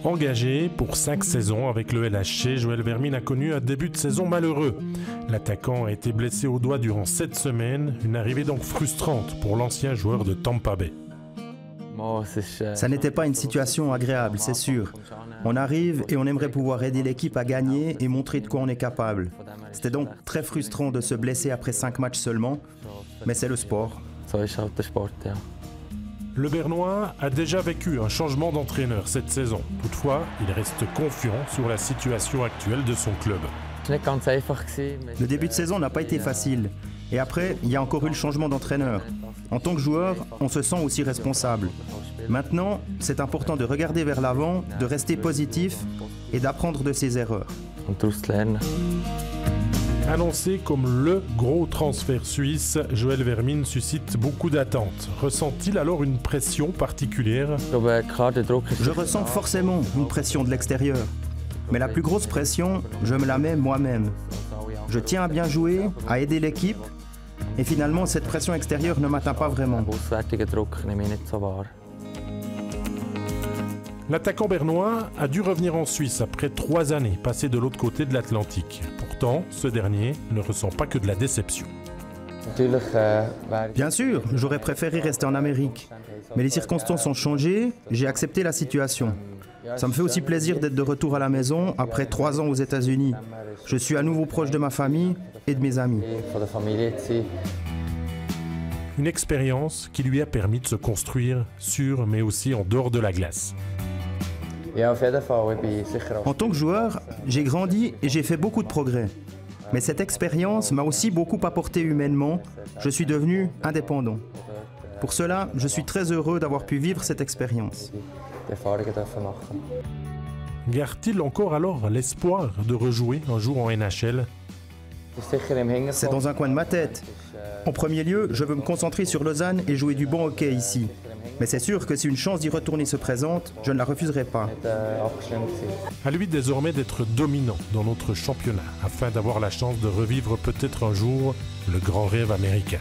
Engagé pour 5 saisons avec le LHC, Joël Vermin a connu un début de saison malheureux. L'attaquant a été blessé au doigt durant 7 semaines, une arrivée donc frustrante pour l'ancien joueur de Tampa Bay. Ça n'était pas une situation agréable, c'est sûr. On arrive et on aimerait pouvoir aider l'équipe à gagner et montrer de quoi on est capable. C'était donc très frustrant de se blesser après 5 matchs seulement, mais c'est le sport. Le Bernois a déjà vécu un changement d'entraîneur cette saison. Toutefois, il reste confiant sur la situation actuelle de son club. Le début de saison n'a pas été facile. Et après, il y a encore eu le changement d'entraîneur. En tant que joueur, on se sent aussi responsable. Maintenant, c'est important de regarder vers l'avant, de rester positif et d'apprendre de ses erreurs. Annoncé comme le gros transfert suisse, Joël Vermin suscite beaucoup d'attentes. Ressent-il alors une pression particulière? Je ressens forcément une pression de l'extérieur. Mais la plus grosse pression, je me la mets moi-même. Je tiens à bien jouer, à aider l'équipe. Et finalement, cette pression extérieure ne m'atteint pas vraiment. L'attaquant bernois a dû revenir en Suisse après 3 années passées de l'autre côté de l'Atlantique. Pourtant, ce dernier ne ressent pas que de la déception. Bien sûr, j'aurais préféré rester en Amérique. Mais les circonstances ont changé, j'ai accepté la situation. Ça me fait aussi plaisir d'être de retour à la maison après 3 ans aux États-Unis. Je suis à nouveau proche de ma famille et de mes amis. Une expérience qui lui a permis de se construire sur mais aussi en dehors de la glace. En tant que joueur, j'ai grandi et j'ai fait beaucoup de progrès. Mais cette expérience m'a aussi beaucoup apporté humainement. Je suis devenu indépendant. Pour cela, je suis très heureux d'avoir pu vivre cette expérience. Garde-t-il encore alors l'espoir de rejouer un jour en NHL? C'est dans un coin de ma tête. En premier lieu, je veux me concentrer sur Lausanne et jouer du bon hockey ici. Mais c'est sûr que si une chance d'y retourner se présente, je ne la refuserai pas. À lui désormais d'être dominant dans notre championnat, afin d'avoir la chance de revivre peut-être un jour le grand rêve américain.